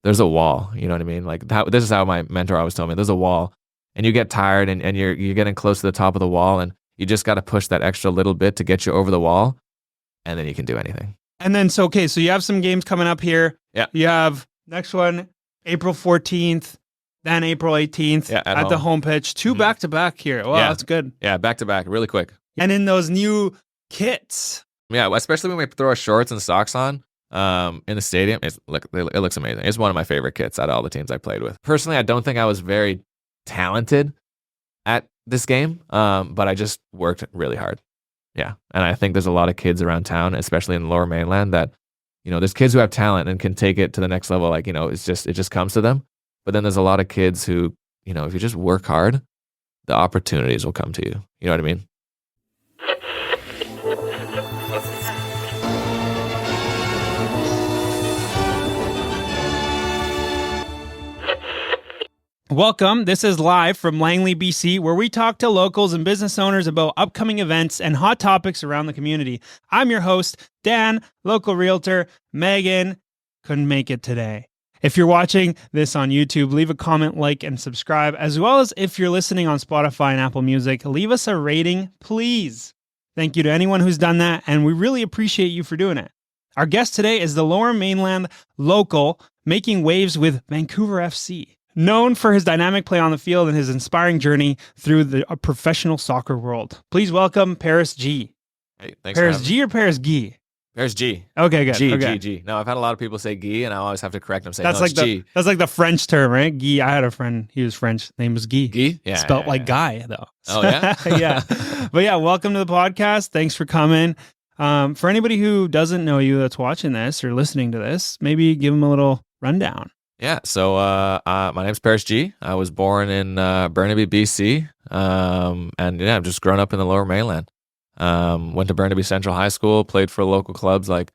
there's a wall. You know what I mean? Like this is how my mentor always told me. There's a wall, and you get tired, and you're getting close to the top of the wall, and you just got to push that extra little bit to get you over the wall, and then you can do anything. And then so you have some games coming up here. Yeah. You have next one April 14th, then April 18th at the home pitch. Two back to back here. Wow, that's good. Yeah, back to back, really quick. And in those new kits. Yeah, especially when we throw our shorts and socks on in the stadium, it looks amazing. It's one of my favorite kits out of all the teams I played with. Personally, I don't think I was very talented at this game, but I just worked really hard. Yeah, and I think there's a lot of kids around town, especially in the Lower Mainland, that there's kids who have talent and can take it to the next level. Like it just comes to them. But then there's a lot of kids who if you just work hard, the opportunities will come to you. You know what I mean? Welcome. This is live from Langley BC, where we talk to locals and business owners about upcoming events and hot topics around the community. I'm your host, Dan, local realtor. Megan couldn't make it today. If you're watching this on YouTube, leave a comment, like, and subscribe, as well as if you're listening on Spotify and Apple Music, leave us a rating, please. Thank you to anyone who's done that, and we really appreciate you for doing it. Our guest today is the Lower Mainland local making waves with Vancouver FC. Known for his dynamic play on the field and his inspiring journey through the professional soccer world. Please welcome Paris G. Hey, thanks. Paris G or Paris G? Paris G. Okay, good. G. No, I've had a lot of people say Guy, and I always have to correct them. That's like the French term, right? Guy. I had a friend. He was French. Name was Guy. Guy? Yeah. Spelt like guy, though. Oh, yeah? Yeah. But yeah, welcome to the podcast. Thanks for coming. For anybody who doesn't know you that's watching this or listening to this, maybe give them a little rundown. Yeah. So my name's Paris G. I was born in Burnaby, BC. And yeah, I've just grown up in the Lower Mainland. Went to Burnaby Central High School, played for local clubs like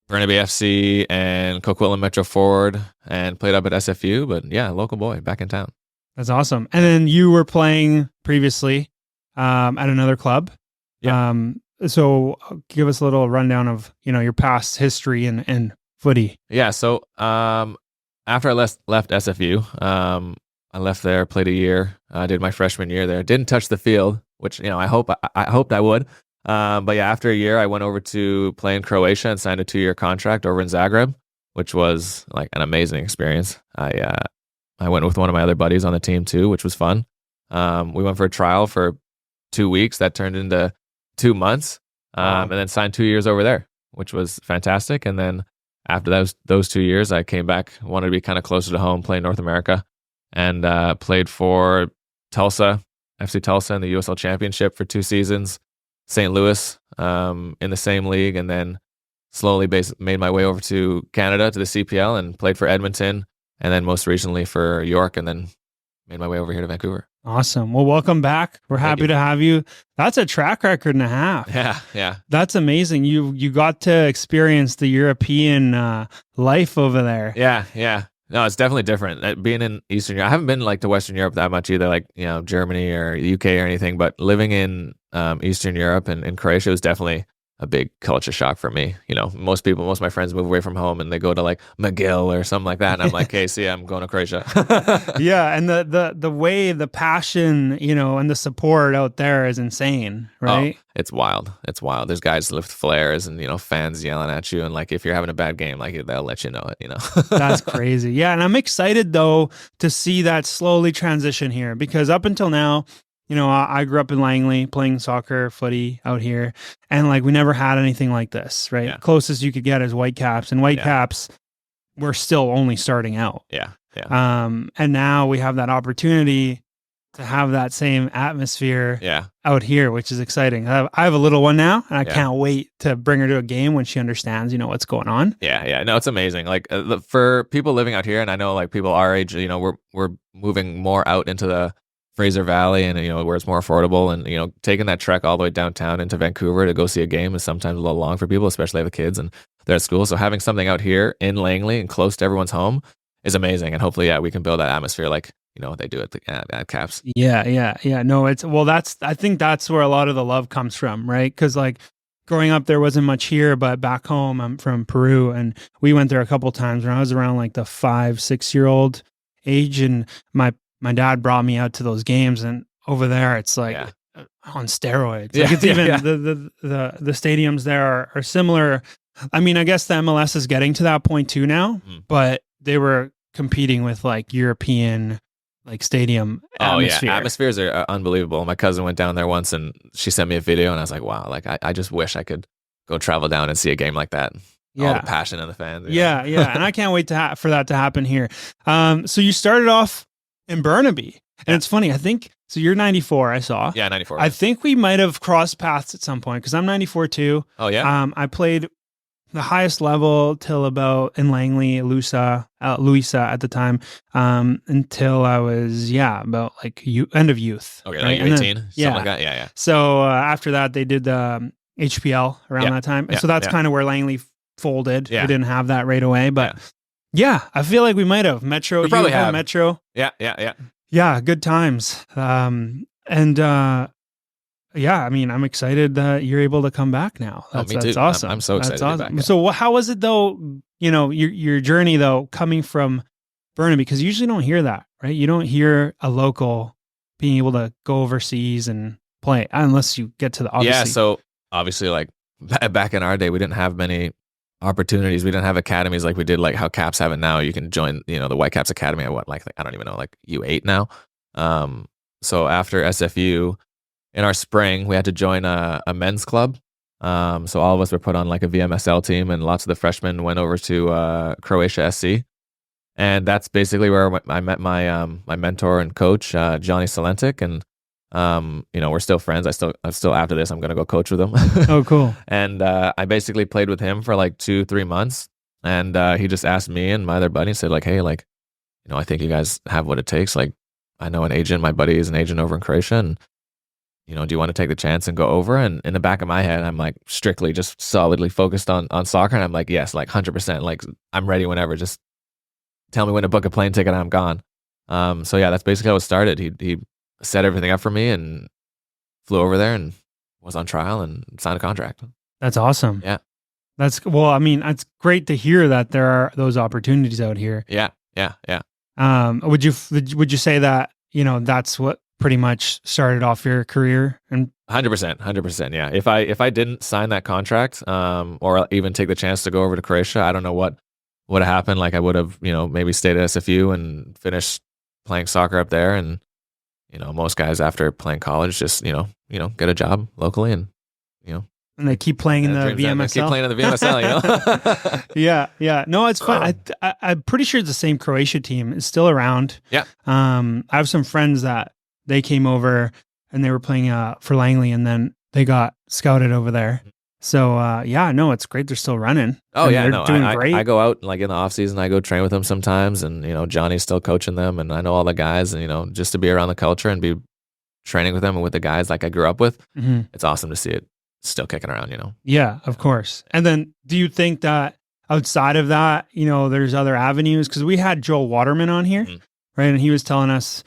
Burnaby FC and Coquitlam Metro Forward, and played up at SFU. But yeah, local boy back in town. That's awesome. And then you were playing previously at another club. Yeah. So give us a little rundown of your past history and footy. Yeah. So after I left SFU, I left there, played a year. I did my freshman year there. Didn't touch the field, which I hoped I would. But yeah, after a year, I went over to play in Croatia and signed a 2-year contract over in Zagreb, which was like an amazing experience. I went with one of my other buddies on the team too, which was fun. We went for a trial for 2 weeks that turned into 2 months, and then signed 2 years over there, which was fantastic. And then after those 2 years, I came back, wanted to be kind of closer to home, play North America, and played for Tulsa, FC Tulsa in the USL Championship for 2 seasons, St. Louis in the same league, and then slowly made my way over to Canada, to the CPL, and played for Edmonton, and then most recently for York, and then made my way over here to Vancouver. Awesome. Well, welcome back. We're happy to have you. That's a track record and a half. Yeah. That's amazing. You got to experience the European life over there. Yeah. No, it's definitely different. Being in Eastern Europe, I haven't been to Western Europe that much either, like Germany or the UK or anything. But living in Eastern Europe and in Croatia was definitely a big culture shock for me. Most of my friends move away from home and they go to like McGill or something like that, and I'm like, hey, see, I'm going to Croatia. Yeah, and the way, the passion, and the support out there is insane, right? Oh, it's wild. There's guys with flares and fans yelling at you, and like if you're having a bad game, like they'll let you know it. That's crazy. Yeah, and I'm excited though to see that slowly transition here, because up until now, I grew up in Langley playing soccer, footy out here, and like we never had anything like this, right? Yeah. Closest you could get is Whitecaps, and Whitecaps we're still only starting out. Yeah. And now we have that opportunity to have that same atmosphere out here, which is exciting. I have a little one now, and I can't wait to bring her to a game when she understands, what's going on. Yeah. No, it's amazing. Like for people living out here, and I know like people our age, we're moving more out into the Fraser Valley and where it's more affordable, and taking that trek all the way downtown into Vancouver to go see a game is sometimes a little long for people, especially the kids and they're at school. So having something out here in Langley and close to everyone's home is amazing, and hopefully we can build that atmosphere like what they do at Caps. Yeah. No, I think that's where a lot of the love comes from, right? Because like growing up, there wasn't much here, but back home, I'm from Peru, and we went there a couple times when I was around like the 5-6-year-old age, and my dad brought me out to those games, and over there, it's like on steroids. Like it's even the stadiums there are similar. I mean, I guess the MLS is getting to that point too now, but they were competing with like European like stadium atmosphere. Oh yeah, atmospheres are unbelievable. My cousin went down there once, and she sent me a video, and I was like, wow, like I just wish I could go travel down and see a game like that. All the passion of the fans. Yeah, and I can't wait for that to happen here. So you started off in Burnaby, and it's funny. I think so. You're 94. I saw. Yeah, 94. I think we might have crossed paths at some point because I'm 94 too. Oh yeah. I played the highest level till about in Langley, Louisa at the time, until I was about like end of youth. Okay, right? Like 18, something like that. Yeah. So after that, they did the HPL around that time. So that's kind of where Langley folded. We didn't have that right away, but I feel like we might have Metro. We probably have Metro. Yeah. Good times. I mean, I'm excited that you're able to come back now. That's awesome. I'm so excited. That's awesome. So how was it though? You know, your journey though, coming from Burnaby, because you usually don't hear that, right? You don't hear a local being able to go overseas and play unless you get to the obviously. Yeah. So obviously, like back in our day, we didn't have many opportunities. We didn't have academies like we did, like how Caps have it now. You can join, the Whitecaps Academy at what, like I don't even know, like U8 now. So after SFU, in our spring, we had to join a men's club. So all of us were put on like a VMSL team, and lots of the freshmen went over to 𝐏𝐻𝐸 SC. And that's basically where I met my mentor and coach, 𝐏𝐸𝐚𝐢𝐴, and we're still friends. I still after this, I'm gonna go coach with him. Oh, cool. And I basically played with him for like 2-3 months, and he just asked me and my other buddy, said like, hey, like, I think you guys have what it takes. Like, I know an agent. My buddy is an agent over in Croatia, and do you want to take the chance and go over? And in the back of my head, I'm like strictly just solidly focused on soccer. And I'm like, yes, like 100%. Like I'm ready whenever. Just tell me when to book a plane ticket and I'm gone. So yeah, that's basically how it started. He set everything up for me and flew over there and was on trial and signed a contract. That's awesome. Yeah. I mean, it's great to hear that there are those opportunities out here. Yeah. Would you say that, that's what pretty much started off your career? And 100%. Yeah. If I didn't sign that contract, or even take the chance to go over to Croatia, I don't know what would have happened. Like I would have, maybe stayed at SFU and finished playing soccer up there. And, most guys after playing college just, get a job locally and, and they keep playing in the VMSL. Keep playing in the VMSL, Yeah. No, it's fun. I'm pretty sure it's the same Croatia team. It's still around. Yeah. I have some friends that they came over and they were playing for Langley, and then they got scouted over there. So it's great. They're still running. Oh yeah, they're doing great. I go out like in the off season. I go train with them sometimes, and Johnny's still coaching them, and I know all the guys, and just to be around the culture and be training with them and with the guys like I grew up with. Mm-hmm. It's awesome to see it still kicking around. Yeah, of course. And then, do you think that outside of that, there's other avenues? Because we had Joel Waterman on here, right, and he was telling us,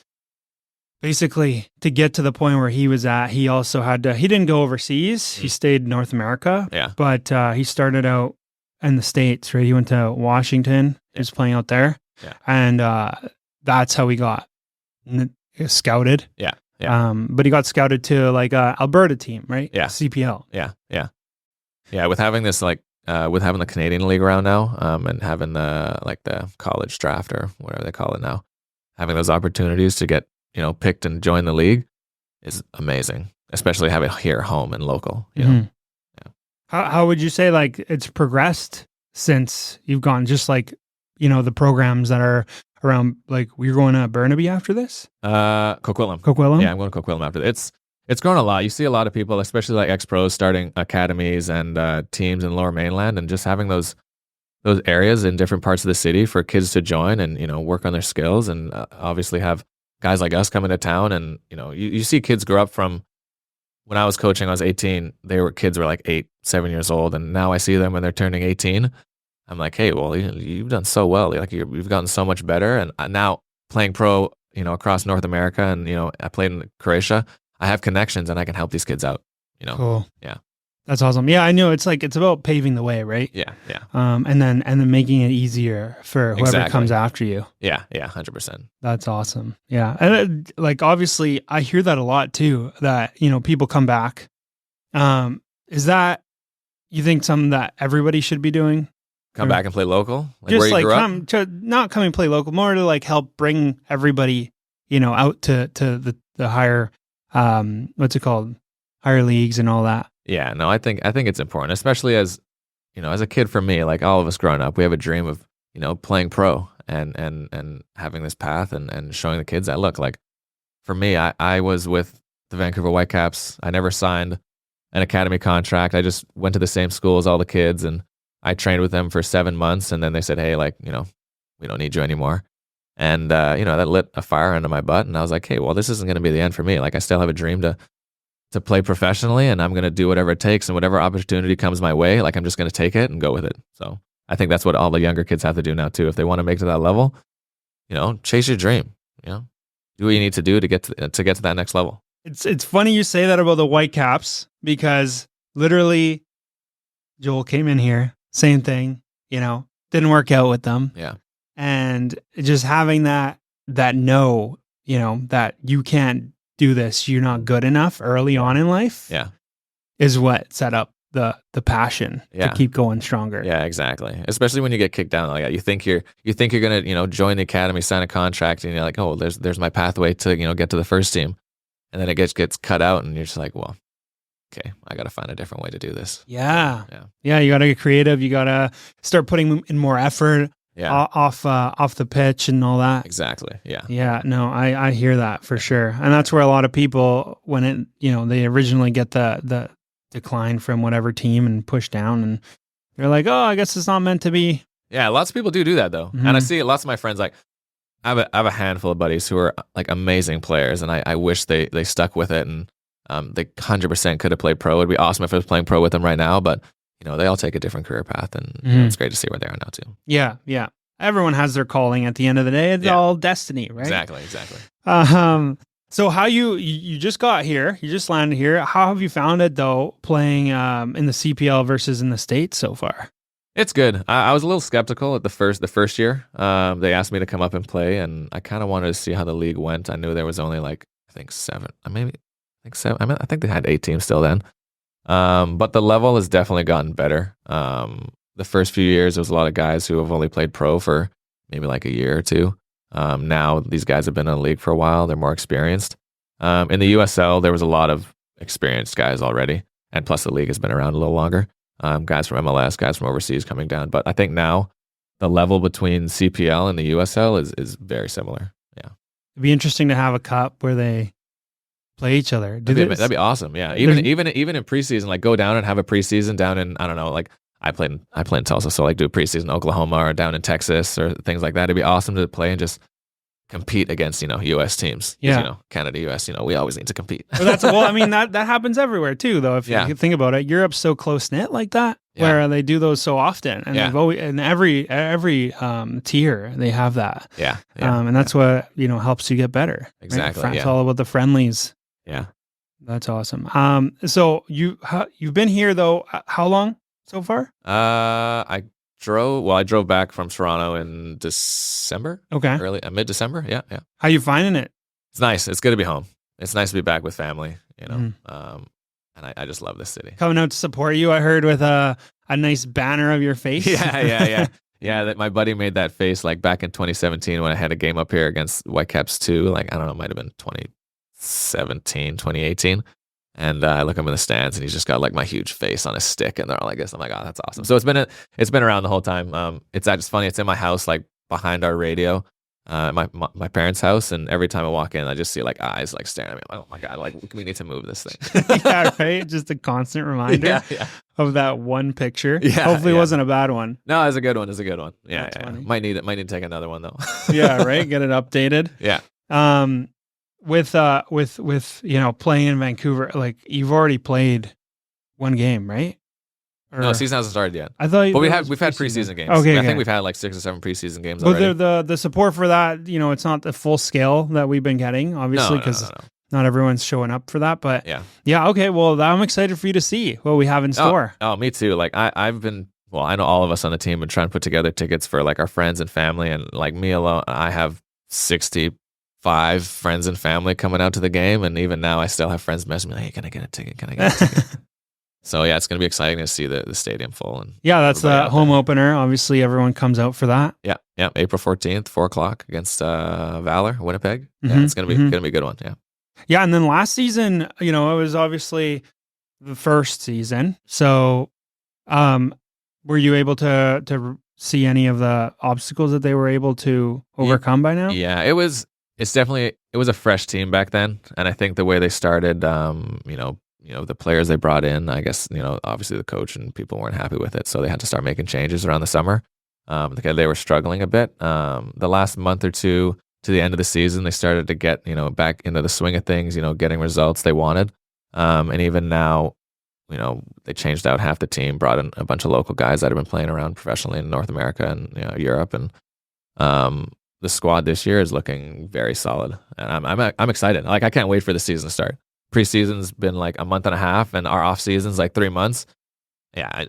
basically, to get to the point where he was at, he also had to, he didn't go overseas. He stayed in North America. Yeah. But he started out in the States, right? He went to Washington. He was playing out there. Yeah. And that's how he got scouted. Yeah. But he got scouted to like a Alberta team, right? Yeah. CPL. Yeah. With having this with having the Canadian League around now, and having the college draft or whatever they call it now, having those opportunities to get picked and join the league is amazing, especially have it here home and local. Yeah. How would you say like it's progressed since you've gone? Just like the programs that are around. Like we're going to Burnaby after this. Coquitlam. Yeah, I'm going to Coquitlam after this. It's grown a lot. You see a lot of people, especially like ex-pros, starting academies and teams in Lower Mainland, and just having those areas in different parts of the city for kids to join and work on their skills, and obviously have guys like us coming to town. And you see kids grow up from when I was coaching. I was 18. Kids were like 8-7 years old, and now I see them when they're turning 18. I'm like, hey, well, you've done so well. Like you've gotten so much better. And now playing pro, across North America, and I played in Croatia. I have connections, and I can help these kids out. Cool. Yeah. That's awesome. Yeah, I know. It's about paving the way, right? Yeah. And then making it easier for whoever comes after you. Yeah. 100%. That's awesome. Yeah, and obviously, I hear that a lot too. That people come back. Is that you think something that everybody should be doing? Come back and play local, Just where you grew up? Not come and play local, more to help bring everybody, out to the higher, what's it called, higher leagues and all that. Yeah, no, I think it's important, especially as as a kid. For me, like all of us growing up, we have a dream of playing pro and having this path and showing the kids that look. Like for me, I was with the Vancouver Whitecaps. I never signed an academy contract. I just went to the same school as all the kids, and I trained with them for 7 months, and then they said, hey, we don't need you anymore. And that lit a fire under my butt, and I was like, hey, well, this isn't going to be the end for me. Like I still have a dream to play professionally, and I'm going to do whatever it takes, and whatever opportunity comes my way, like I'm just going to take it and go with it. So I think that's what all the younger kids have to do now too. If they want to make it to that level, chase your dream, do what you need to do to get to that next level. It's funny you say that about the Whitecaps, because literally Joel came in here, same thing, didn't work out with them. Yeah. And just having that no, that you can't do this, you're not good enough early on in life. Yeah. Is what set up the passion to keep going stronger. Yeah, exactly. Especially when you get kicked down like that. You think you're gonna, join the academy, sign a contract, and you're like, oh, there's my pathway to, get to the first team. And then it gets cut out, and you're just like, well, okay, I got to find a different way to do this. Yeah. You got to get creative. You got to start putting in more effort off the pitch and all that. Exactly. Yeah. Yeah. No, I hear that for sure. And that's where a lot of people, when it, they originally get the decline from whatever team and push down, and they're like, oh, I guess it's not meant to be. Yeah. Lots of people do that though. Mm-hmm. And I see lots of my friends, like, I have a handful of buddies who are like amazing players, and I wish they stuck with it, and they 100% could have played pro. It'd be awesome if I was playing pro with them right now, but they all take a different career path, and it's great to see where they are now too. Yeah. Everyone has their calling at the end of the day. It's all destiny, right? Exactly. So how you just got here, you just landed here. How have you found it though, playing in the CPL versus in the States so far? It's good. I was a little skeptical at the first year. They asked me to come up and play, and I kind of wanted to see how the league went. I knew there was only I think 7. I think they had 8 teams still then. But the level has definitely gotten better. The first few years, there was a lot of guys who have only played pro for maybe like a year or two. Now these guys have been in the league for a while. They're more experienced. In the USL, there was a lot of experienced guys already, and plus the league has been around a little longer. Guys from MLS, guys from overseas coming down. But I think now the level between CPL and the USL is very similar. Yeah. It'd be interesting to have a cup where they play each other. That'd be awesome. Yeah. Even in preseason, like go down and have a preseason down in, I don't know, like I played in Tulsa, so like do a preseason in Oklahoma or down in Texas or things like that. It'd be awesome to play and just compete against, US teams. Yeah. Canada, US, we always need to compete. That happens everywhere too, though. If you think about it, Europe's so close knit like that, where they do those so often, and they've always, in every tier they have that. Yeah. And that's what helps you get better. Exactly. Right? It's all about the friendlies. Yeah. That's awesome. So you've been here though. How long so far? I drove back from Toronto in December. Okay. Mid-December. Yeah. How you finding it? It's nice. It's good to be home. It's nice to be back with family, and I just love this city. Coming out to support you, I heard, with a nice banner of your face. Yeah. That my buddy made that face like back in 2017 when I had a game up here against Whitecaps 2. Like, I don't know, it might have been 2017, 2018. And I look him in the stands, and he's just got like my huge face on a stick, and they're all like this. I'm like, oh, that's awesome. So it's been around the whole time. It's just funny. It's in my house, like behind our radio, my parents' house, and every time I walk in, I just see like eyes like staring at me. I'm like, oh my god, like we need to move this thing. Yeah, right. Just a constant reminder of that one picture. Yeah, hopefully it wasn't a bad one. No, it's a good one. It's a good one. Yeah, That's funny. Might need to take another one though. Yeah, right. Get it updated. Yeah. With playing in Vancouver, like you've already played one game, right? No, season hasn't started yet. I thought, but we've had preseason games. Okay, I think we've had like 6 or 7 preseason games but already. the support for that, it's not the full scale that we've been getting, obviously, because not everyone's showing up for that, but yeah. okay. Well, I'm excited for you to see what we have in store. Oh, me too. Like I've been, well, I know all of us on the team been trying to put together tickets for like our friends and family, and like me alone, I have 65 friends and family coming out to the game, and even now I still have friends messaging me like, hey, can I get a ticket? Can I get a ticket? So yeah, it's gonna be exciting to see the stadium full. And that's the home opener. Obviously, everyone comes out for that. Yeah. April 14th, 4:00 against Valor, Winnipeg. Yeah, it's gonna be a good one. Yeah. Yeah, and then last season, it was obviously the first season. So, were you able to see any of the obstacles that they were able to overcome by now? Yeah, it was a fresh team back then, and I think the way they started, the players they brought in, I guess, obviously the coach and people weren't happy with it, so they had to start making changes around the summer. They were struggling a bit. The last month or two to the end of the season, they started to get, back into the swing of things, getting results they wanted. And even now, they changed out half the team, brought in a bunch of local guys that have been playing around professionally in North America and Europe. And the squad this year is looking very solid. And I'm excited. Like, I can't wait for the season to start. Preseason's been like a month and a half, and our off season's like 3 months. Yeah,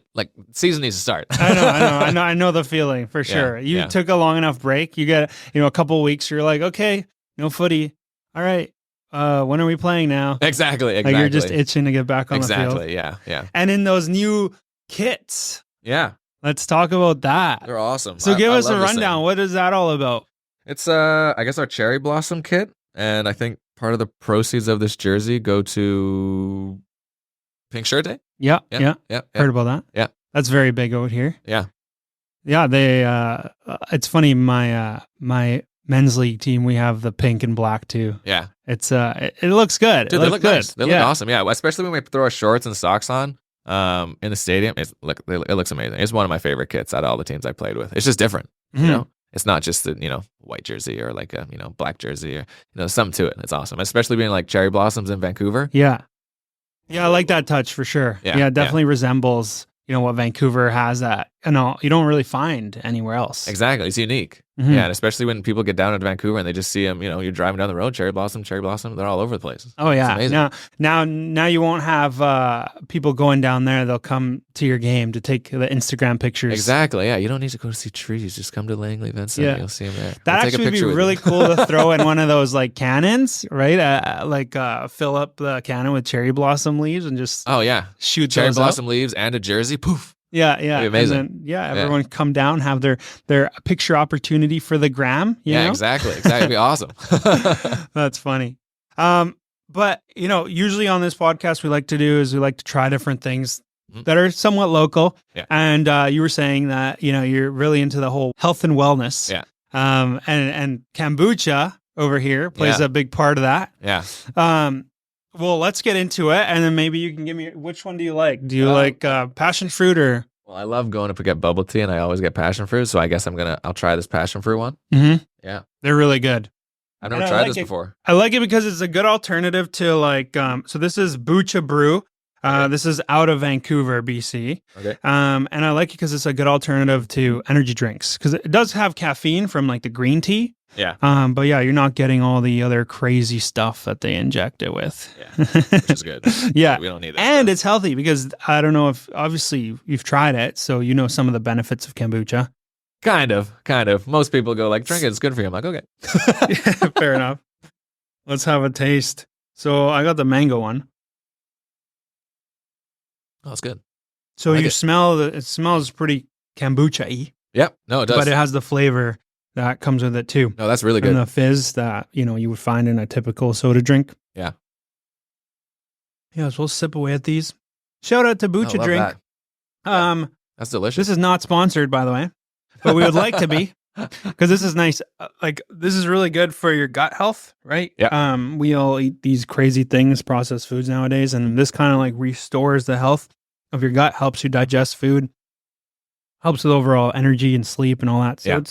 season needs to start. I know the feeling for sure. You took a long enough break. You get a couple of weeks. You're like, okay, no footy. All right, when are we playing now? Exactly. Like you're just itching to get back on the field. Exactly. Yeah. And in those new kits. Yeah. Let's talk about that. They're awesome. So give us a rundown. What is that all about? It's I guess our cherry blossom kit, and I think part of the proceeds of this jersey go to Pink Shirt Day. Yeah. Heard about that. Yeah. That's very big out here. Yeah. Yeah, they it's funny, my men's league team, we have the pink and black too. Yeah. It's it looks good. Dude, they look good. Nice. They look awesome. Yeah, especially when we throw our shorts and socks on in the stadium. It looks amazing. It's one of my favorite kits out of all the teams I played with. It's just different, you know? It's not just the, white jersey or like a, black jersey or, something to it. It's awesome, especially being like cherry blossoms in Vancouver. Yeah. Yeah, I like that touch for sure. Yeah, it definitely resembles, what Vancouver has that, you don't really find anywhere else. Exactly. It's unique. Mm-hmm. Yeah, and especially when people get down into Vancouver and they just see them, you're driving down the road, cherry blossom, they're all over the place. Oh yeah. Now you won't have people going down there. They'll come to your game to take the Instagram pictures. Exactly. Yeah, you don't need to go to see trees. Just come to Langley, Vincent. Yeah. You'll see them there. That actually would be really cool to throw in one of those like cannons, right? Fill up the cannon with cherry blossom leaves and just shoot cherry blossom leaves and a jersey. Poof. Yeah. It'd be amazing. And then, everyone come down, have their picture opportunity for the gram. You know? Exactly. It'd be awesome. That's funny. But usually on this podcast, we like to try different things that are somewhat local. Yeah. And you were saying that you're really into the whole health and wellness. Yeah. And kombucha over here plays a big part of that. Yeah. Well, let's get into it, and then maybe you can give me, which one do you like? Do you like passion fruit or? Well, I love going to get bubble tea, and I always get passion fruit, so I guess I'll try this passion fruit one. Mm-hmm. Yeah. They're really good. I've never tried this before. I like it because it's a good alternative to so this is Bucha Brew. This is out of Vancouver, BC. Okay. And I like it because it's a good alternative to energy drinks, because it does have caffeine from like the green tea. Yeah. But yeah, you're not getting all the other crazy stuff that they inject it with. Yeah. Which is good. Yeah. We don't need that. And it's healthy because I don't know if, obviously you've tried it, so you know some of the benefits of kombucha. Kind of. Most people go like, drink it, it's good for you. I'm like, okay. Yeah, fair enough. Let's have a taste. So I got the mango one. Oh, it's good. So it smells pretty kombucha-y. Yep. No, it does. But it has the flavor that comes with it too. No, that's really good. And the fizz that, you would find in a typical soda drink. Yeah. Yeah, so we'll sip away at these. Shout out to Bucha Drink. That. That's delicious. This is not sponsored, by the way, but we would like to be, because this is nice. This is really good for your gut health, right? Yeah. We all eat these crazy things, processed foods nowadays, and this kind of restores the health of your gut, helps you digest food, helps with overall energy and sleep and all that. So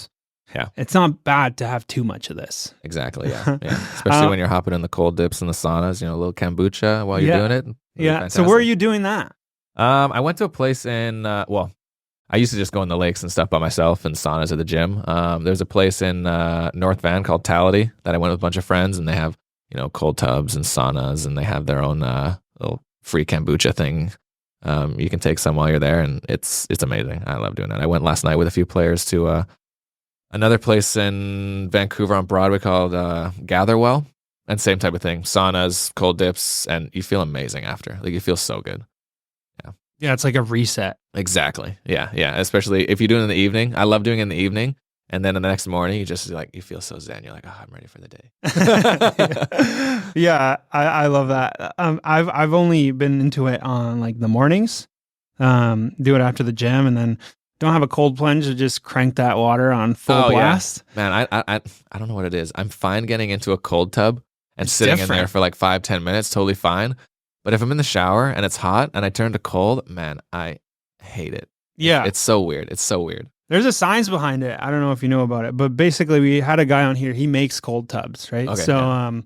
it's not bad to have too much of this. Exactly. Yeah. Especially when you're hopping in the cold dips and the saunas, a little kombucha while you're doing it. Yeah. So where are you doing that? I went to a place in, I used to just go in the lakes and stuff by myself and saunas at the gym. There's a place in North Van called Tality that I went with a bunch of friends, and they have, cold tubs and saunas, and they have their own little free kombucha thing. You can take some while you're there, and it's amazing. I love doing that. I went last night with a few players to another place in Vancouver on Broadway called Gatherwell, and same type of thing. Saunas, cold dips, and you feel amazing after. Like, you feel so good. Yeah, it's like a reset. Exactly. Yeah. Especially if you do it in the evening. I love doing it in the evening. And then the next morning, you just you feel so zen. You're like, oh, I'm ready for the day. Yeah, I love that. I've only been into it on like the mornings. Do it after the gym, and then don't have a cold plunge to just crank that water on full blast. Yeah. Man, I don't know what it is. I'm fine getting into a cold tub and sitting in there for like 5-10 minutes, totally fine. But if I'm in the shower and it's hot and I turn to cold, man, I hate it. Yeah. It's so weird. It's so weird. There's a science behind it. I don't know if you know about it, but basically we had a guy on here. He makes cold tubs, right? Okay, so,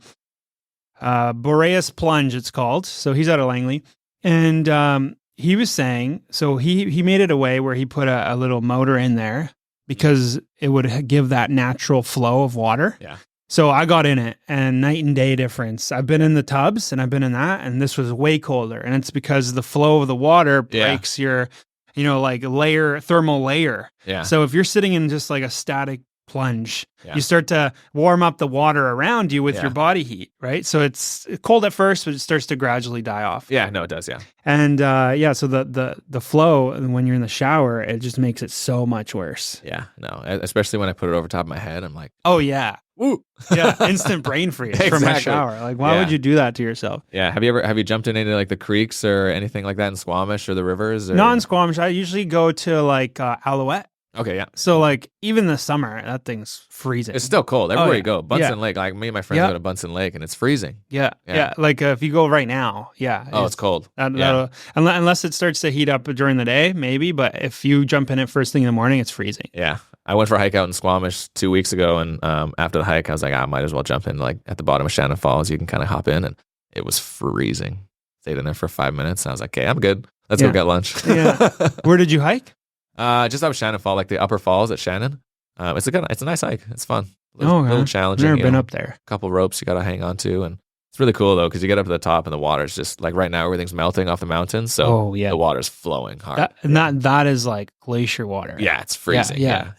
Boreas Plunge, it's called. So he's out of Langley. And he was saying, so he made it a way where he put a little motor in there because it would give that natural flow of water. Yeah. So I got in it, and night and day difference. I've been in the tubs and I've been in that, and this was way colder. And it's because the flow of the water breaks your, thermal layer. Yeah. So if you're sitting in just like a static plunge, you start to warm up the water around you with your body heat, right? So it's cold at first, but it starts to gradually die off. Yeah, no, it does, yeah. And so the flow, when you're in the shower, it just makes it so much worse. Yeah, no, especially when I put it over top of my head, I'm like, oh yeah. Woo. Yeah, instant brain freeze from a shower. Like, why would you do that to yourself? Yeah. Have you jumped in any like the creeks or anything like that in Squamish or the rivers? Or? Not in Squamish. I usually go to like Alouette. Okay, yeah. So like even the summer, that thing's freezing. It's still cold everywhere you go. Bunsen Lake, like me and my friends go to Bunsen Lake, and it's freezing. Yeah. Like if you go right now, it's cold. Unless it starts to heat up during the day, maybe. But if you jump in it first thing in the morning, it's freezing. Yeah. I went for a hike out in Squamish 2 weeks ago, and after the hike, I was like, I might as well jump in like at the bottom of Shannon Falls. You can kind of hop in, and it was freezing. Stayed in there for 5 minutes, and I was like, okay, I'm good. Let's go get lunch. Yeah. Where did you hike? Just out of Shannon Fall, like the upper falls at Shannon. It's a nice hike. It's fun. A little challenging. Never been up there. A couple ropes you got to hang on to, and it's really cool though because you get up to the top and the water's just like right now everything's melting off the mountains, so the water's flowing hard. That is like glacier water. Yeah, it's freezing. Yeah.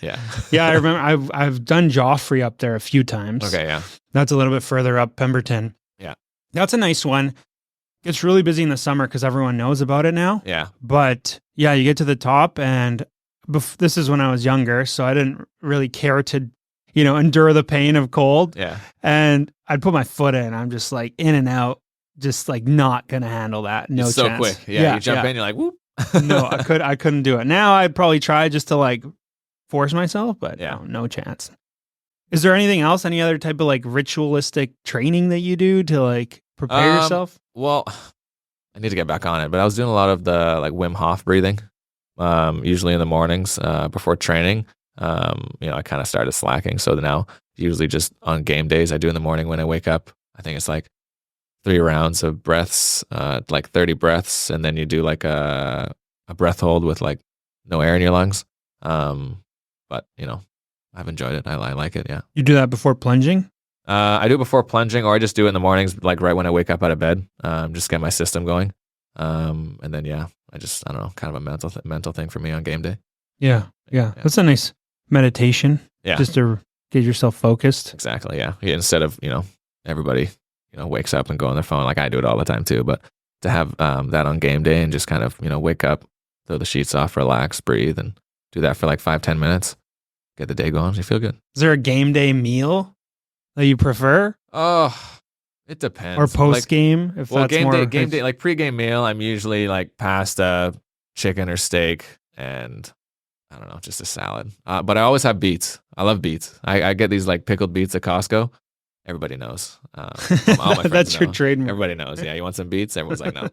I remember I've done Joffrey up there a few times. Okay, yeah. That's a little bit further up Pemberton. Yeah, that's a nice one. It's really busy in the summer because everyone knows about it now. Yeah, but you get to the top, and this is when I was younger, so I didn't really care to endure the pain of cold. Yeah. And I'd put my foot in. I'm just like in and out, just like not going to handle that. No it's chance. So quick. Yeah. You jump in, you're like, whoop. No, I couldn't do it. Now I'd probably try just to like force myself, but no chance. Is there anything else? Any other type of like ritualistic training that you do to like prepare yourself? Well, I need to get back on it, but I was doing a lot of the like Wim Hof breathing, usually in the mornings before training. I kind of started slacking. So now usually just on game days, I do in the morning when I wake up. I think it's like 3 rounds of breaths, like 30 breaths. And then you do like a breath hold with like no air in your lungs. But I've enjoyed it. I like it. Yeah. You do that before plunging? I do it before plunging, or I just do it in the mornings, like right when I wake up out of bed, just get my system going. And then, I don't know, kind of a mental thing for me on game day. Yeah. That's a nice meditation. Yeah. Just to get yourself focused. Exactly. Yeah. Instead of, everybody, wakes up and go on their phone. Like I do it all the time too, but to have that on game day and just kind of, wake up, throw the sheets off, relax, breathe, and do that for like 5-10 minutes, get the day going. You feel good. Is there a game day meal that you prefer? Oh, it depends. Or post game, game day, like pre-game meal, I'm usually like pasta, chicken or steak, and I don't know, just a salad. But I always have beets. I love beets. I get these like pickled beets at Costco. Everybody knows. All my friends That's know. your trademark. Everybody knows. Yeah, you want some beets? Everyone's like, no.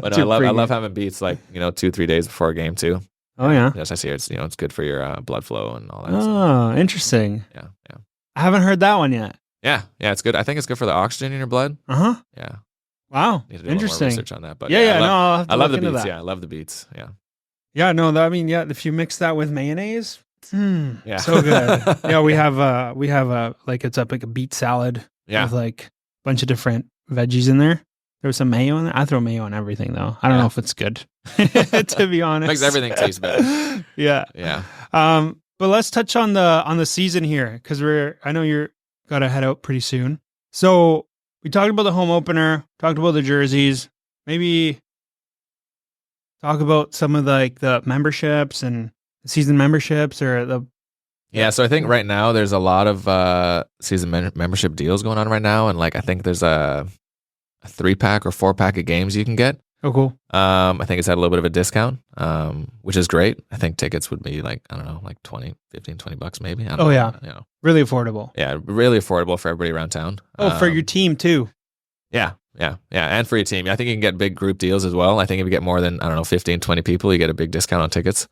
But I love having beets like 2-3 days before a game too. Oh yeah. Yes, I see. It's it's good for your blood flow and all that. Oh, interesting. Yeah. I haven't heard that one yet. Yeah, it's good. I think it's good for the oxygen in your blood. Yeah. Wow. Need to do interesting. A little more research on that, but I love the beets. Yeah, I love the beets. Yeah. Yeah, no, if you mix that with mayonnaise, so good. Yeah, we have like it's up like a beet salad Yeah. with like a bunch of different veggies in there. There was some mayo in there. I throw mayo on everything though. I don't know if it's good, to be honest. Makes everything taste better. Yeah. Yeah. But let's touch on the season here because I know you're got to head out pretty soon. So we talked about the home opener, talked about the jerseys, maybe talk about some of the memberships and the season memberships or the. Yeah, so I think right now there's a lot of season membership deals going on right now, and like I think there's a 3-pack or 4-pack of games you can get. Oh, cool. I think it's at a little bit of a discount, which is great. I think tickets would be like, I don't know, like $20 maybe. I don't know, yeah. You know. Really affordable. Yeah, really affordable for everybody around town. For your team too. Yeah. And for your team. I think you can get big group deals as well. I think if you get more than, I don't know, 15, 20 people, you get a big discount on tickets,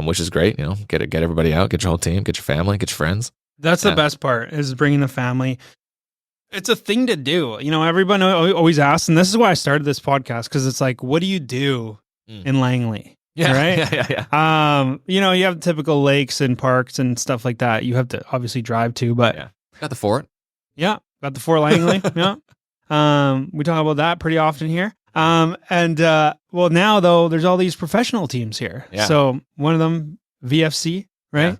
which is great. You know, get everybody out, get your whole team, get your family, get your friends. That's the best part is bringing the family. It's a thing to do. You know, everyone always asks, and this is why I started this podcast, because it's like, what do you do in Langley? Yeah, right? Yeah. You know, you have typical lakes and parks and stuff like that. You have to obviously drive to, but Got the fort. Yeah, got the Fort Langley. Yeah. We talk about that pretty often here. Well, now though, there's all these professional teams here. Yeah. So one of them, VFC, right? Yeah.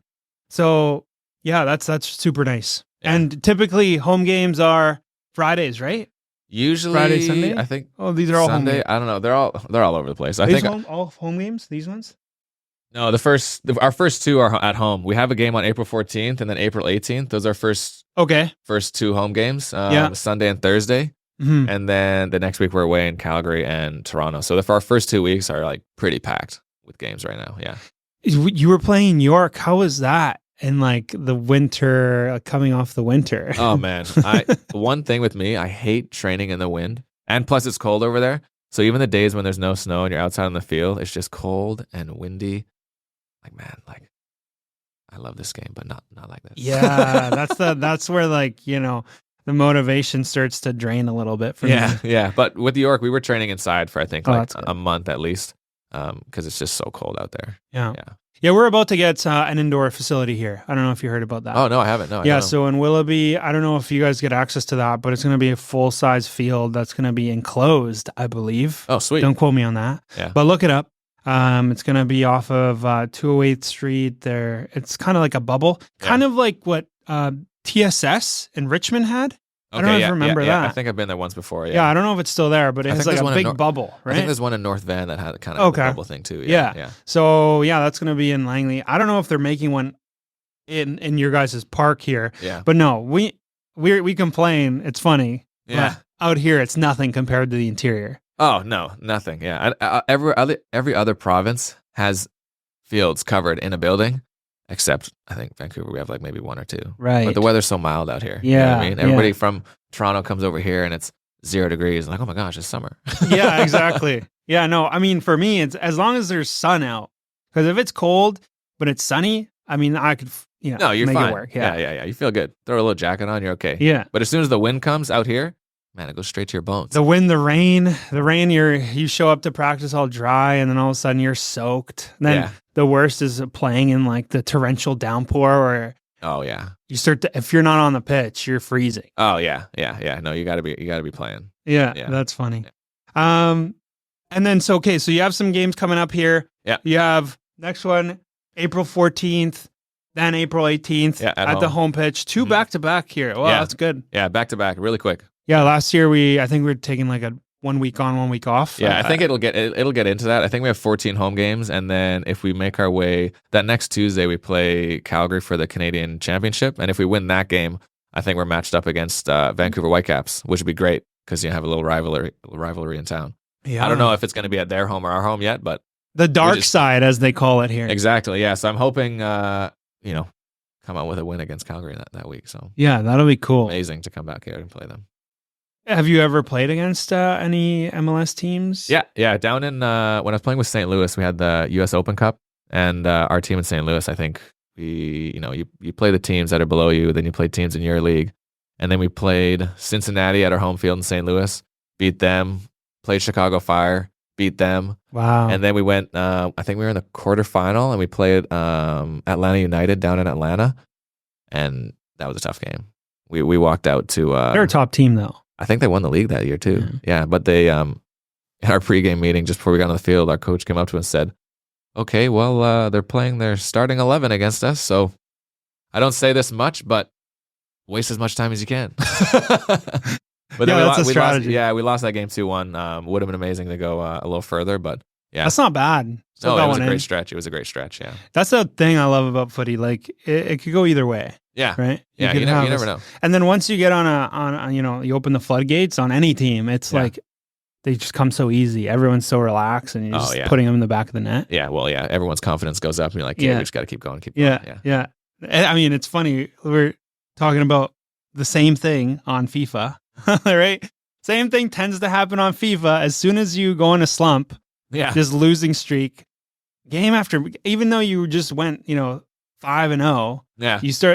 So yeah, that's super nice. Yeah. And typically home games are Fridays, right? Usually Friday, Sunday? I think. Oh, these are all Sunday. home games. I don't know. They're all over the place. I These think all home games, these ones? no. Our first 2 are at home. We have a game on April 14th and then April 18th. Those are first 2 home games. Sunday and Thursday. Mm-hmm. And then the next week we're away in Calgary and Toronto. So our first 2 weeks are like pretty packed with games right now. Yeah. You were playing York. How was that? In like the winter, coming off the winter. Oh man. One thing with me, I hate training in the wind. And plus it's cold over there. So even the days when there's no snow and you're outside on the field, it's just cold and windy. Like, man, like I love this game, but not like this. Yeah, that's where like, you know, the motivation starts to drain a little bit for me. Yeah. But with York, we were training inside for I think like that's good. a month at least, because it's just so cold out there. Yeah, we're about to get an indoor facility here. I don't know if you heard about that. Oh no, I haven't. No. I don't know. So in Willoughby, I don't know if you guys get access to that, but it's going to be a full size field that's going to be enclosed, I believe. Oh, sweet. Don't quote me on that. Yeah. But look it up. It's going to be off of 208th Street there. It's kind of like a bubble, kind of like what TSS in Richmond had. I don't know if you remember that. I think I've been there once before. Yeah, I don't know if it's still there, but it has like a big bubble, right? I think there's one in North Van that had kind of a bubble thing too. Yeah. So yeah, that's going to be in Langley. I don't know if they're making one in your guys' park here. Yeah. But no, we complain. It's funny. Yeah. But out here, it's nothing compared to the interior. Oh no, nothing. Yeah. Every other province has fields covered in a building. Except, I think Vancouver, we have like maybe 1 or 2. Right. But the weather's so mild out here. Yeah. You know what I mean? Everybody from Toronto comes over here and it's 0 degrees. Like, oh my gosh, it's summer. Yeah, exactly. Yeah, no, I mean, for me, it's as long as there's sun out. Because if it's cold, but it's sunny, I mean, I could, no, you're make fine. it work. Yeah. You feel good. Throw a little jacket on, you're okay. Yeah. But as soon as the wind comes out here, man, it goes straight to your bones. The wind, the rain, you show up to practice all dry and then all of a sudden you're soaked. And then the worst is playing in like the torrential downpour or you start to, if you're not on the pitch, you're freezing. Oh yeah. No, you gotta be playing. Yeah. That's funny. And then, so you have some games coming up here. Yeah. You have next one, April 14th, then April 18th at the home pitch. 2 back-to-back here. Wow, that's good. Yeah, back-to-back, really quick. Yeah, last year I think we were taking like a 1 week on, 1 week off. Yeah, I think it'll get into that. I think we have 14 home games, and then if we make our way, that next Tuesday we play Calgary for the Canadian Championship, and if we win that game, I think we're matched up against Vancouver Whitecaps, which would be great because you have a little rivalry in town. Yeah, I don't know if it's going to be at their home or our home yet, but the dark side, as they call it here. Exactly. Yeah. So I'm hoping, come out with a win against Calgary that week. So yeah, that'll be cool. Amazing to come back here and play them. Have you ever played against any MLS teams? Yeah. Down in when I was playing with St. Louis, we had the U.S. Open Cup, and our team in St. Louis, I think you play the teams that are below you, then you play teams in your league, and then we played Cincinnati at our home field in St. Louis, beat them, played Chicago Fire, beat them. Wow. And then we went, I think we were in the quarterfinal, and we played Atlanta United down in Atlanta, and that was a tough game. we walked out to. They're a top team though. I think they won the league that year too. Yeah, but they in our pregame meeting just before we got on the field, our coach came up to us and said, "Okay, well, they're playing their starting 11 against us, so I don't say this much, but waste as much time as you can." But then that's a strategy. We lost that game 2-1. Would have been amazing to go a little further, but yeah, that's not bad. No, it was a great stretch. It was a great stretch. Yeah, that's the thing I love about footy. Like it could go either way. Yeah, right. Yeah, you never know. And then once you get on you open the floodgates on any team, it's like they just come so easy. Everyone's so relaxed, and you're just putting them in the back of the net. Yeah, well, yeah, everyone's confidence goes up, and you're like, we just got to keep going, keep going. Yeah. I mean, it's funny. We're talking about the same thing on FIFA, right? Same thing tends to happen on FIFA. As soon as you go in a slump, just losing streak, game after, even though you just went, 5-0,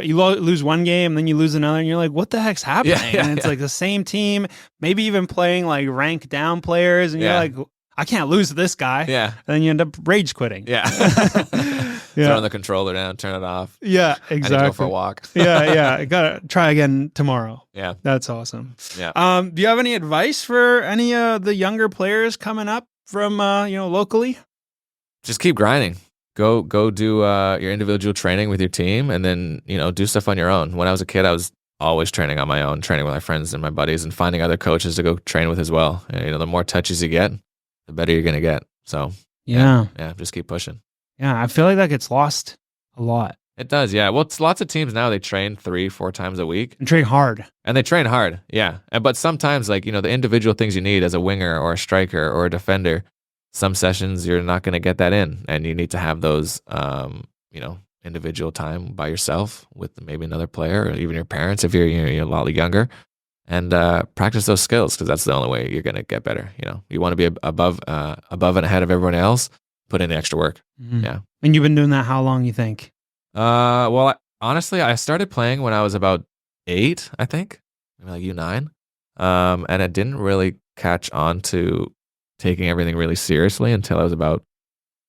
you lose one game, then you lose another, and you're like, what the heck's happening? And it's like the same team, maybe even playing like rank down players, and you're like, I can't lose to this guy. Yeah. And then you end up rage quitting. Yeah. Throwing the controller down, turn it off. Yeah, exactly. I need to go for a walk. I gotta try again tomorrow. Yeah. That's awesome. Yeah. Do you have any advice for any of the younger players coming up from locally? Just keep grinding. Go do your individual training with your team, and then do stuff on your own. When I was a kid, I was always training on my own, training with my friends and my buddies, and finding other coaches to go train with as well. And, the more touches you get, the better you're gonna get. So just keep pushing. Yeah, I feel like that gets lost a lot. It does, yeah. Well, it's lots of teams now, they train 3-4 times a week. And train hard. And they train hard, yeah. But sometimes, like, the individual things you need as a winger or a striker or a defender, some sessions you're not going to get that in. And you need to have those, individual time by yourself with maybe another player or even your parents if you're a lot younger. And practice those skills, because that's the only way you're going to get better. You want to be above and ahead of everyone else. Put in the extra work. Mm-hmm. Yeah. And you've been doing that how long, you think? Well, honestly, I started playing when I was about 8, I think, maybe like U9. And it didn't really catch on to taking everything really seriously until I was about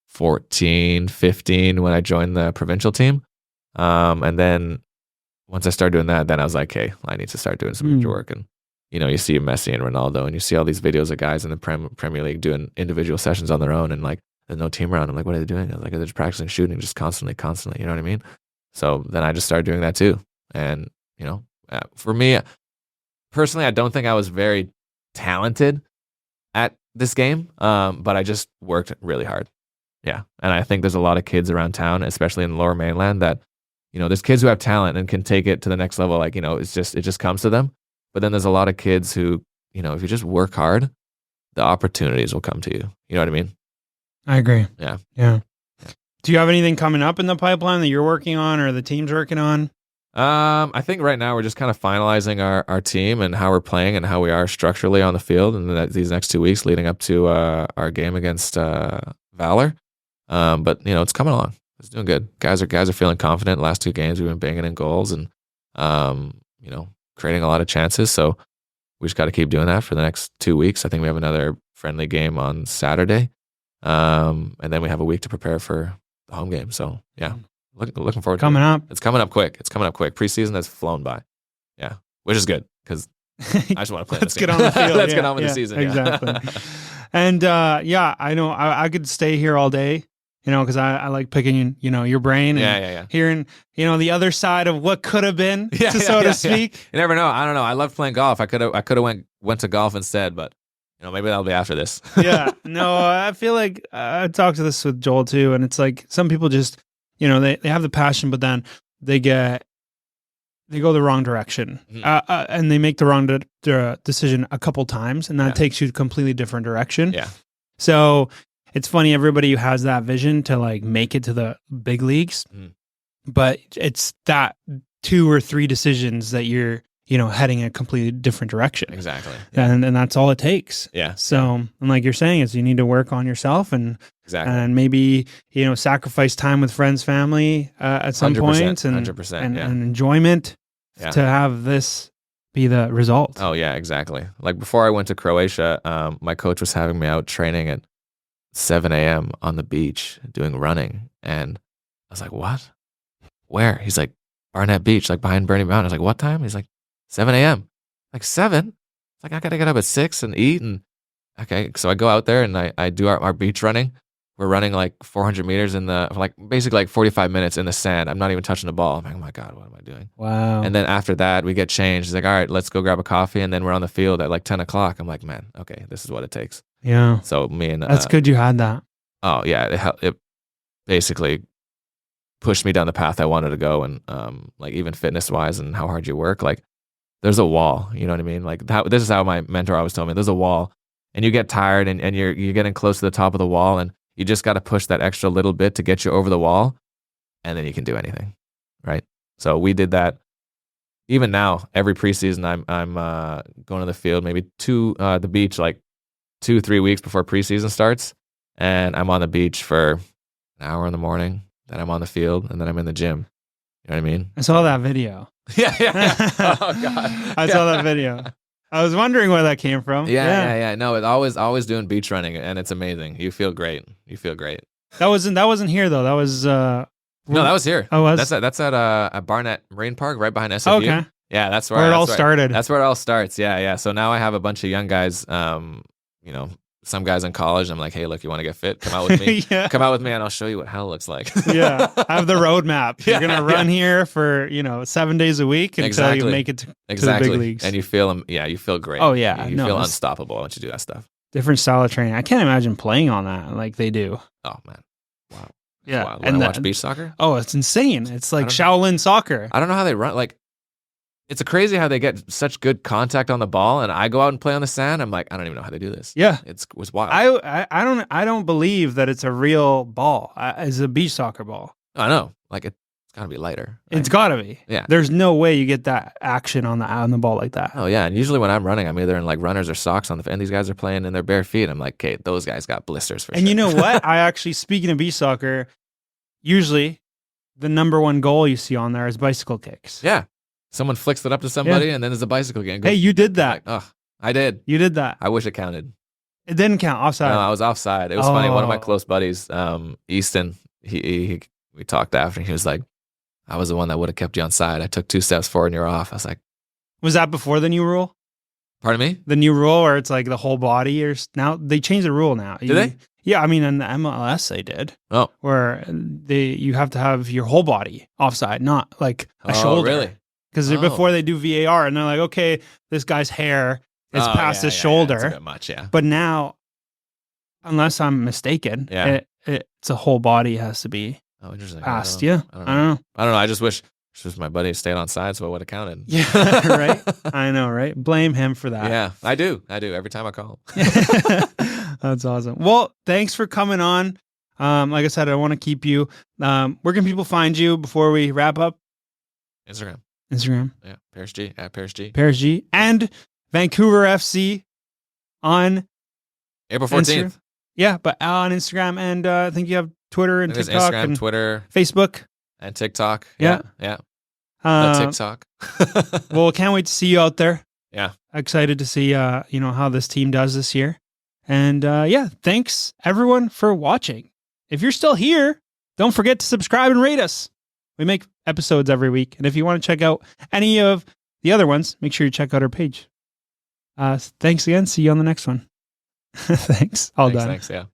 14, 15 when I joined the provincial team. And then once I started doing that, then I was like, hey, I need to start doing some extra work. And, you see Messi and Ronaldo, and you see all these videos of guys in the Premier League doing individual sessions on their own, and like, there's no team around. I'm like, what are they doing? I was like, they're just practicing shooting just constantly. You know what I mean? So then I just started doing that too. And, for me, personally, I don't think I was very talented at this game, but I just worked really hard. Yeah. And I think there's a lot of kids around town, especially in the Lower Mainland, that, there's kids who have talent and can take it to the next level. Like, it just comes to them. But then there's a lot of kids who, if you just work hard, the opportunities will come to you. You know what I mean? I agree. Yeah. Do you have anything coming up in the pipeline that you're working on or the team's working on? I think right now we're just kind of finalizing our team and how we're playing and how we are structurally on the field in these next 2 weeks leading up to our game against Valor. But it's coming along. It's doing good. Guys are feeling confident. The last 2 games we've been banging in goals and creating a lot of chances. So we just got to keep doing that for the next 2 weeks. I think we have another friendly game on Saturday. And then we have a week to prepare for the home game. So yeah, looking forward to it. It's coming up quick. Preseason has flown by. Yeah. Which is good because I just want to play. Let's get on the field. Let's get on with the season. Exactly. And I know I could stay here all day, because I like picking, your brain and hearing, the other side of what could have been, so to speak. You never know. I don't know. I love playing golf. I could have went to golf instead, but maybe that'll be after this. No, I feel like I talked to this with Joel too, and it's like some people just, they have the passion, but then they go the wrong direction, and they make the wrong decision a couple times, and that takes you a completely different direction. Yeah. So it's funny, everybody who has that vision to like make it to the big leagues, but it's that 2 or 3 decisions that you're heading in a completely different direction. Exactly. Yeah. And that's all it takes. Yeah. So, and like you're saying, is you need to work on yourself and maybe, sacrifice time with friends, family at some point and 100%, and enjoyment to have this be the result. Oh yeah, exactly. Like before I went to Croatia, my coach was having me out training at 7 a.m. on the beach doing running. And I was like, what? Where? He's like, Barnett Beach, like behind Bernie Mountain. I was like, what time? He's like, 7 a.m. Like 7? It's like I got to get up at 6 and eat. And okay, so I go out there and I do our beach running. We're running like 400 meters basically like 45 minutes in the sand. I'm not even touching the ball. I'm like, oh my God, what am I doing? Wow. And then after that, we get changed. He's like, all right, let's go grab a coffee. And then we're on the field at like 10 o'clock. I'm like, man, okay, this is what it takes. Yeah. So me and that's good you had that. Oh yeah, it basically pushed me down the path I wanted to go. And like even fitness wise and how hard you work, like there's a wall. You know what I mean? Like this is how my mentor always told me. There's a wall, and you get tired, and you're getting close to the top of the wall, and you just got to push that extra little bit to get you over the wall, and then you can do anything, right? So we did that. Even now, every preseason, I'm going to the field, maybe the beach, like 2-3 weeks before preseason starts, and I'm on the beach for an hour in the morning. Then I'm on the field, and then I'm in the gym. You know what I mean? I saw that video. Yeah. Oh God, I saw that video. I was wondering where that came from. Yeah. No, it's always doing beach running, and it's amazing. You feel great. That wasn't here though. That was no, that was here. Oh, was that's at Barnett Marine Park, right behind SFU. Okay. Yeah, that's where it all started. That's where it all starts. Yeah. So now I have a bunch of young guys. Some guys in college. I'm like, hey, look, you want to get fit? Come out with me. Yeah. Come out with me, and I'll show you what hell looks like. Yeah, I have the roadmap. You're gonna run here for 7 days a week until you make it to the big leagues. And you feel them. Yeah, you feel great. Oh yeah, you feel unstoppable once you do that stuff. Different style of training. I can't imagine playing on that like they do. Oh man, wow. Yeah, wow. And watch beach soccer. Oh, it's insane. It's like Shaolin soccer. I don't know how they run. Like, it's crazy how they get such good contact on the ball, and I go out and play on the sand. I'm like, I don't even know how they do this. Yeah, it was wild. I don't believe that it's a real ball. It's a beach soccer ball. I know, like it's gotta be lighter. Right? It's gotta be. Yeah, there's no way you get that action on the ball like that. Oh yeah, and usually when I'm running, I'm either in like runners or socks on and these guys are playing in their bare feet. I'm like, okay, those guys got blisters for sure. And you know what? I actually, speaking of beach soccer, usually the number one goal you see on there is bicycle kicks. Yeah. Someone flicks it up to somebody, and then there's a bicycle again. Hey, you did that. Like, I did. You did that. I wish it counted. It didn't count. Offside. No, I was offside. It was funny. One of my close buddies, Easton, we talked after. He was like, I was the one that would have kept you on side. I took 2 steps forward and you're off. I was like, was that before the new rule? Pardon me? The new rule where it's like the whole body, or now they changed the rule now. Did they? Yeah, I mean, in the MLS they did. Oh. Where you have to have your whole body offside, not like a shoulder. Really? Because before they do VAR, and they're like, okay, this guy's hair is past his shoulder. That's a bit much, yeah. But now, unless I'm mistaken, it's a whole body has to be past. I don't know. I just wish my buddy stayed on side, so it would have counted. Yeah, right? I know, right? Blame him for that. Yeah, I do. Every time I call him. That's awesome. Well, thanks for coming on. Like I said, I want to keep you. Where can people find you before we wrap up? Instagram. Yeah, Paris G, at Paris G. Paris G. And Vancouver FC on April 14th. Instagram. Yeah, but on Instagram, and I think you have Twitter and TikTok. Instagram, and Twitter. Facebook. And TikTok. Yeah. TikTok. Well, can't wait to see you out there. Yeah. Excited to see how this team does this year. And thanks everyone for watching. If you're still here, don't forget to subscribe and rate us. We make episodes every week. And if you want to check out any of the other ones, make sure you check out our page. Thanks again. See you on the next one. Thanks. All done. Thanks. Yeah.